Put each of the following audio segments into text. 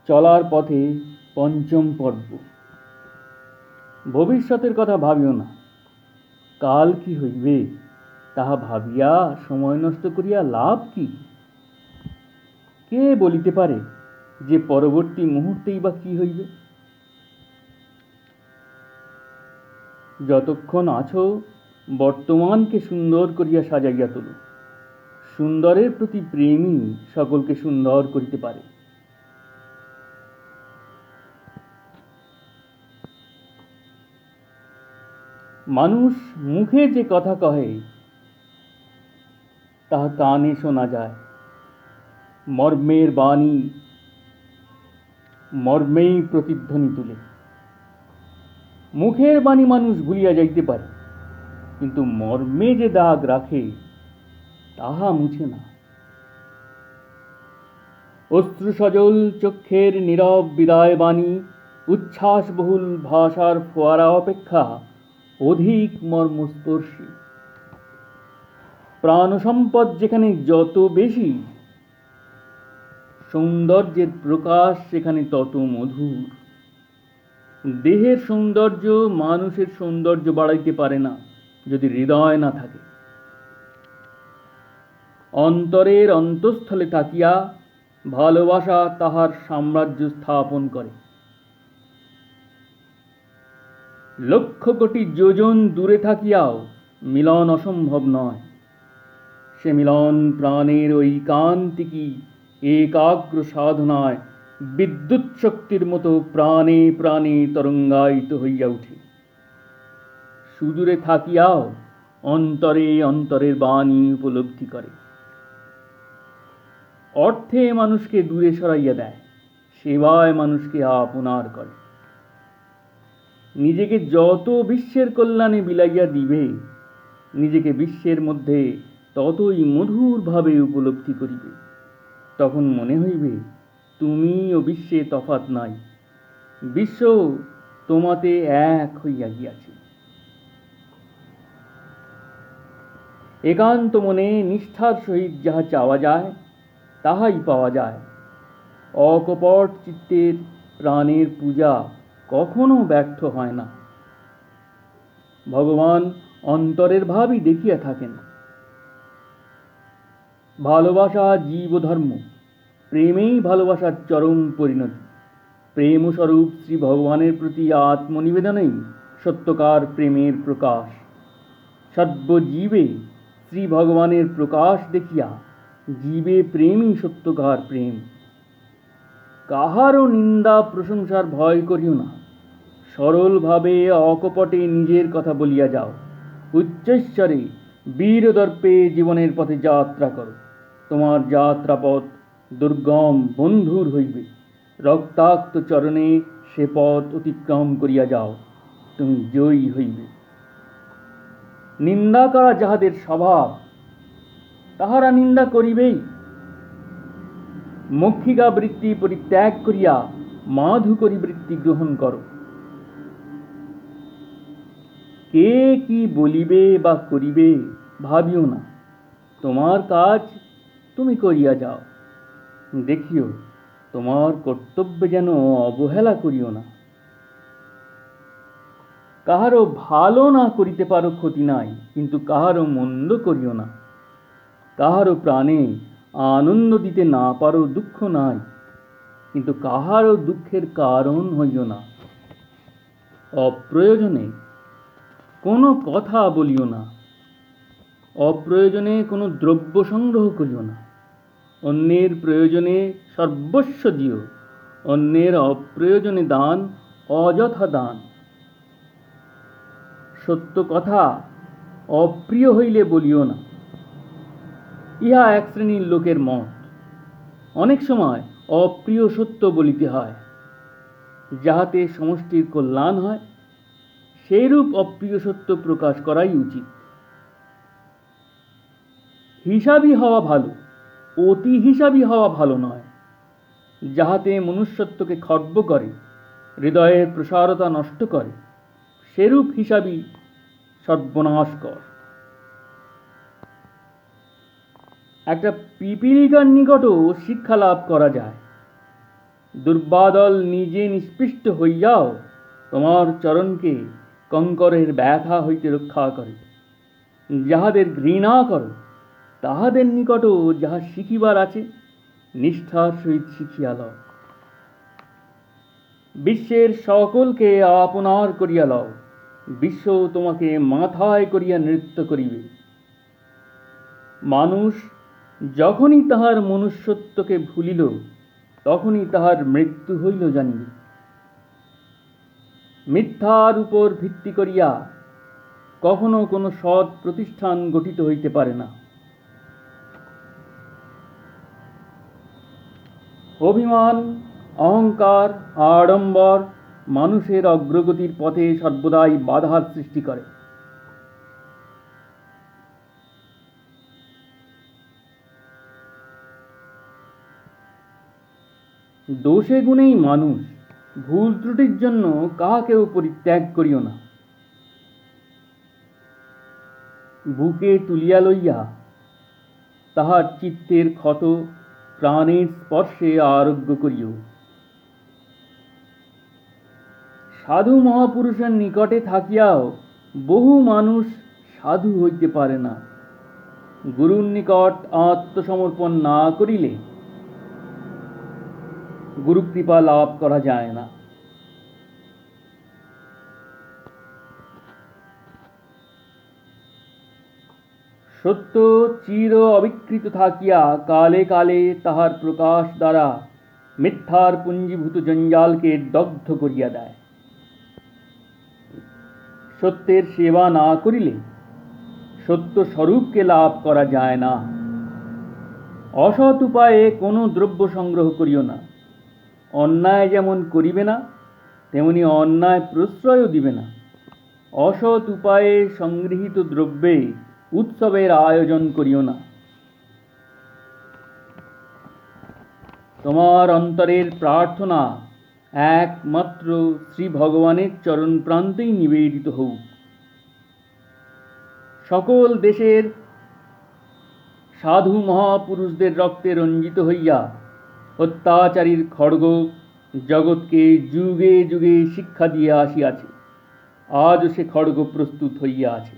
চলার পথে পঞ্চম পর্ব। ভবিষ্যতের কথা ভাবিও না, কাল কি হইবে তাহা ভাবিয়া সময় নষ্ট করিয়া লাভ কি? কে বলিতে পারে যে পরবর্তী মুহূর্তেই বা কি হইবে? যতক্ষণ আছো বর্তমানকে সুন্দর করিয়া সাজাইয়া তোলো। সুন্দরের প্রতি প্রেমই সকলকে সুন্দর করিতে পারে। মানুষ মুখে যে কথা কহে তাহা কানে শোনা যায়, মর্মের বাণী মর্মেই প্রতিধ্বনি তুলে। মুখের বাণী মানুষ ভুলিয়া যাইতে পারে, কিন্তু মর্মে যে দাগ রাখে তাহা মুছে না। অশ্রুসজল চক্ষের নীরব বিদায় বাণী উচ্ছ্বাসবহুল ভাষার ফোয়ারা অপেক্ষা অধিক মর্মস্পর্শী। প্রাণসম্পদ যেখানে যত বেশি, সৌন্দর্যের প্রকাশ সেখানে তত মধুর। দেহের সৌন্দর্য মানুষের সৌন্দর্য বাড়াইতে পারে না যদি হৃদয় না থাকে। অন্তরের অন্তঃস্থলে থাকিয়া ভালোবাসা তাহার সাম্রাজ্য স্থাপন করে। লক্ষ কোটি যোজন দূরে থাকিয়াও মিলন অসম্ভব নয়। সে মিলন প্রাণের ঐকান্তিকী একাগ্র সাধনায় বিদ্যুৎ শক্তির মতো প্রাণে প্রাণে তরঙ্গায়িত হইয়া উঠে। সুদূরে থাকিয়াও অন্তরে অন্তরের বাণী উপলব্ধি করে। অর্থে মানুষকে দূরে সরাইয়া দেয়, সেবায় মানুষকে আপনার করে। নিজেকে যত বিশ্বের কল্যাণে বিলাইয়া দিবে, নিজেকে বিশ্বের মধ্যে ততই মধুরভাবে উপলব্ধি করিবে। তখন মনে হইবে তুমি ও বিশ্বে তফাৎ নাই, বিশ্ব তোমাতে এক হইয়া গিয়াছে। একান্ত মনে নিষ্ঠার সহিত যাহা চাওয়া যায় তাহাই পাওয়া যায়। অকপট চিত্তের প্রাণের পূজা কখনো ব্যর্থ হয় না। ভগবান অন্তরের ভাবই দেখিয়া থাকেন। ভালোবাসা জীব ধর্ম, প্রেমেই ভালোবাসার চরম পরিণতি। প্রেম স্বরূপ শ্রী ভগবানের প্রতি আত্মনিবেদনেই সত্যকার প্রেমের প্রকাশ। সর্বজীবে শ্রী ভগবানের প্রকাশ দেখিয়া জীবে প্রেমই সত্যকার প্রেম। কাহারও নিন্দা প্রশংসার ভয় করিও না। সরলভাবে অকপটে নিজের কথা বলিয়া যাও। উচ্চৈঃস্বরে বীরদর্পে জীবনের পথে যাত্রা করো। তোমার যাত্রাপথ দুর্গম বন্ধুর হইবে। রক্তাক্ত চরণে সে পথ অতিক্রম করিয়া যাও, তুমি জয়ী হইবে। নিন্দা করা যাহাদের স্বভাব, তাহারা নিন্দা করিবেই। মক্ষিকা বৃত্তি পরিত্যাগ করিয়া মাধুকরী বৃত্তি গ্রহণ করো। কে কি বলিবে বা করিবে ভাবিও না, তোমার কাজ তুমি করিয়া যাও। দেখিও তোমার কর্তব্যে যেন অবহেলা করিও না। কাহারও ভালো না করিতে পারো ক্ষতি নাই, কিন্তু কাহারও মন্দ করিও না। কাহারও প্রাণে আনন্দ দিতে না পারো দুঃখ নাই, কিন্তু কাহারও দুঃখের কারণ হইও না। অপ্রয়োজনে কোনো কথা বলিও না। অপ্রয়োজনে কোনো দ্রব্য সংগ্রহ করিও না। অন্যের প্রয়োজনে সর্বস্ব দিও, অন্যের অপ্রয়োজনে দান অযথা দান। সত্য কথা অপ্রিয় হইলে বলিও না, ইহা এক শ্রেণীর লোকের মত। অনেক সময় অপ্রিয় সত্য বলিতে হয়, যাহাতে সমষ্টির কল্যাণ হয়। সেইরূপ অপ্রিয় সত্য প্রকাশ করাই উচিত। হিসাবী হওয়া ভালো, অতি হিসাবী হওয়া ভালো নয়। যাহাতে মনুষ্যত্বকে খর্ব করে, হৃদয়ের প্রসারতা নষ্ট করে, সেরূপ হিসাবী সর্বনাশকর। একটা পিপীলিকার নিকটও শিক্ষা লাভ করা যায়। দুর্বাদল নিজে নিষ্পৃষ্ট হইয়াও তোমার চরণকে কঙ্করের ব্যথা হইতে রক্ষা করে। যাহাদের ঘৃণা করো তাহাদের নিকটও যাহা শিখিবার আছে নিষ্ঠার সহিত শিখিয়া লও। বিশ্বের সকলকে আপনার করিয়া লও, বিশ্ব তোমাকে মাথায় করিয়া নৃত্য করিবে। মানুষ যখনই তাহার মনুষ্যত্বকে ভুলিল তখনই তাহার মৃত্যু হইল জানিবে। মিথ্যার উপর ভিত্তি করিয়া কখনো কোনো সৎ প্রতিষ্ঠান গঠিত হইতে পারে না। অভিমান, অহংকার, আড়ম্বর মানুষের অগ্রগতির পথে সর্বদাই বাধার সৃষ্টি করে। দোষে গুণেই মানুষ, ভুল ত্রুটির জন্য কাহাকেও পরিত্যাগ করিও না। বুকে তুলিয়া লইয়া তাহার চিত্তের ক্ষত প্রাণের স্পর্শে আরোগ্য করিও। সাধু মহাপুরুষের নিকটে থাকিয়াও বহু মানুষ সাধু হইতে পারে না। গুরুর নিকট আত্মসমর্পণ না করিলে গুরুকৃপা লাভ করা যায় না। সত্য চির অবিকৃত থাকিয়া কালে কালে তাহার প্রকাশ দ্বারা মিথ্যার পুঞ্জীভূত জঞ্জালকে দগ্ধ করিয়া দেয়। সত্যের সেবা না করিলে সত্য স্বরূপকে লাভ করা যায় না। অসৎ উপায়ে কোনো দ্রব্য সংগ্রহ করিও না। অন্যায় যেমন করিবে না তেমনি অন্যায় প্রশ্রয়ও দিবে না। অসৎ উপায়ে সংগৃহীত দ্রব্যে উৎসবের আয়োজন করিও না। তোমার অন্তরের প্রার্থনা একমাত্র শ্রী ভগবানের চরণ প্রান্তেই নিবেদিত হোক। সকল দেশের সাধু মহাপুরুষদের রক্তে রঞ্জিত হইয়া অত্যাচারীর খড়গ জগৎকে যুগে যুগে শিক্ষা দিয়ে আসিয়াছে। আজও সে খড়গ প্রস্তুত হইয়া আছে।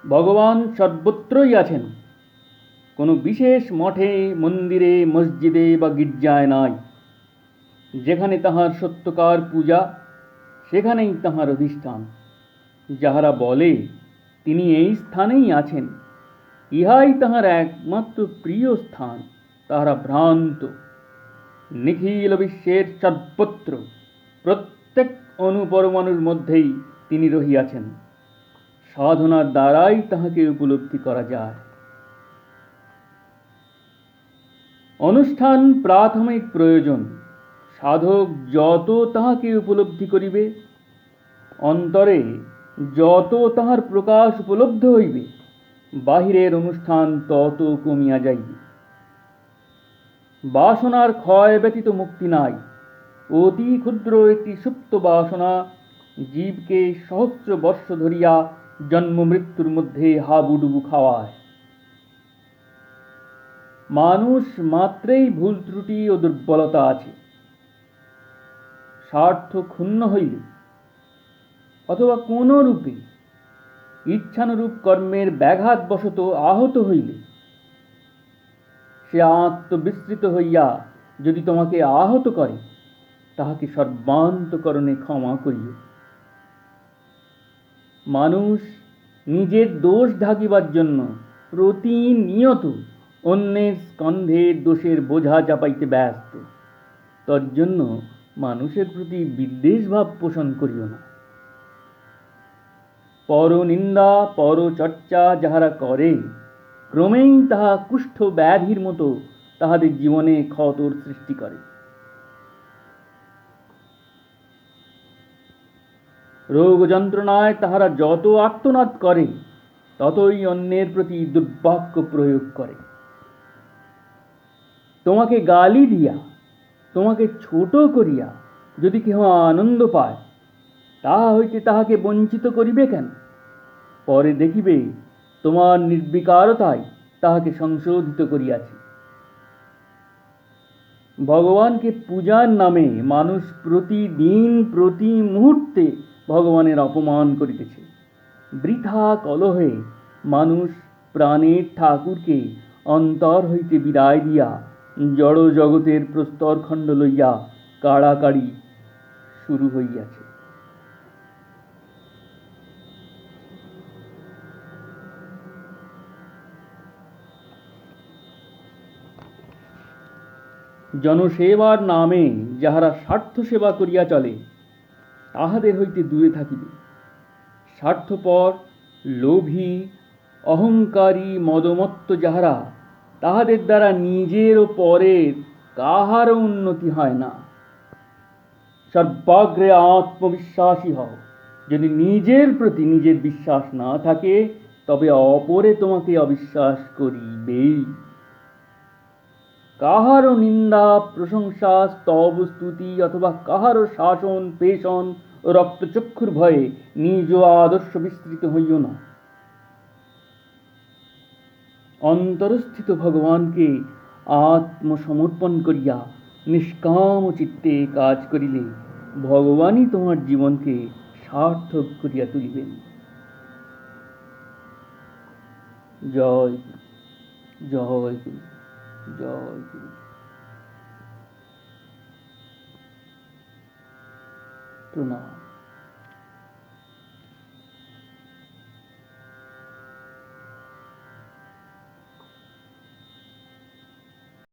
ভগবান সর্বত্রই আছেন, কোনো বিশেষ মঠে, মন্দিরে, মসজিদে বা গির্জায় নাই। যেখানে তাহার সত্যকার পূজা সেখানেই তাহার অধিষ্ঠান। যাহারা বলে তিনি এই স্থানেই আছেন, ইহাই তাহার একমাত্র প্রিয় স্থান, তাহারা ভ্রান্ত। নিখিল বিশ্বের সর্বত্র প্রত্যেক অণুপরমাণুর মধ্যেই তিনি রহিয়াছেন। সাধনার দ্বারাই তাহাকে উপলব্ধি করা যায়। অনুষ্ঠান প্রাথমিক প্রয়োজন। সাধক যত তাহাকে উপলব্ধি করিবে, অন্তরে যত তাহার প্রকাশ উপলব্ধ হইবে, বাহিরের অনুষ্ঠান তত কমিয়া যাইবে। বাসনার ক্ষয় ব্যতীত মুক্তি নাই। অতি ক্ষুদ্র একটি সুপ্ত বাসনা জীবকে সহস্র বর্ষ ধরিয়া জন্ম মৃত্যুর মধ্যে হাবুডুবু খাওয়ায়। মানুষ মাত্রেই ভুল ত্রুটি ও দুর্বলতা আছে। স্বার্থ ক্ষুণ্ণ হইলে অথবা কোন রূপে ইচ্ছানুরূপ কর্মের ব্যাঘাত বশত আহত হইলে, সে আত্মবিস্মৃত হইয়া যদি তোমাকে আহত করে তাহাকে সর্বান্তকরণে ক্ষমা করিও। মানুষ নিজের দোষ ঢাকিবার জন্য প্রতিনিয়ত অন্যের স্কন্ধে দোষের বোঝা চাপাইতে ব্যস্ত। তজ্জন্য মানুষের প্রতি বিদ্বেষ ভাব পোষণ করিও না। পরনিন্দা পরচর্চা যাহারা করে, ক্রমেই তাহা কুষ্ঠ ব্যাধির মতো তাহাদের জীবনে ক্ষতর সৃষ্টি করে। রোগ যন্ত্রণায় তাহারা যত আর্তনাদ করে, ততই অন্যের প্রতি দুর্বাক্য প্রয়োগ করে। তোমাকে গালি দিয়া, তোমাকে ছোট করিয়া যদি কেহ আনন্দ পায়, তাহা হইতে তাহাকে বঞ্চিত করিবে কেন? পরে দেখিবে তোমার নির্বিকারতাই তাহাকে সংশোধিত করিয়াছে। ভগবানকে পূজার নামে মানুষ প্রতিদিন প্রতি মুহূর্তে ভগবানের অপমান করিতেছে। বৃথা কলহে মানুষ প্রাণের ঠাকুরকে অন্তর হইতে বিদায় দিয়া জড় জগতের প্রস্তরখণ্ড লইয়া কাড়াকাড়ি শুরু হইয়াছে। জনসেবার নামে যাহারা স্বার্থ সেবা করিয়া চলে, তাহাদের হইতে দূরে থাকিবে। স্বার্থপর, লোভী, অহংকারী, মদমত্ত যাহারা, তাহাদের দ্বারা নিজের ও পরের কাহারও উন্নতি হয় না। সর্বাগ্রে আত্মবিশ্বাসী হও। যদি নিজের প্রতি নিজের বিশ্বাস না থাকে, তবে অপরে তোমাকে অবিশ্বাস করিবেই। কাহারও নিন্দা, প্রশংসা, স্তব, স্তুতি অথবা কাহারও শাসন, পেষণ ও রক্তচক্ষুর ভয়ে নিজ আদর্শ বিস্তৃত হইও না। অন্তরস্থিত ভগবানকে আত্মসমর্পণ করিয়া নিষ্কাম চিত্তে কাজ করিলে ভগবানই তোমার জীবনকে সার্থক করিয়া তুলিবেন। জয় গুরু, জয় গুরু, জয় গুরু। প্রণাম।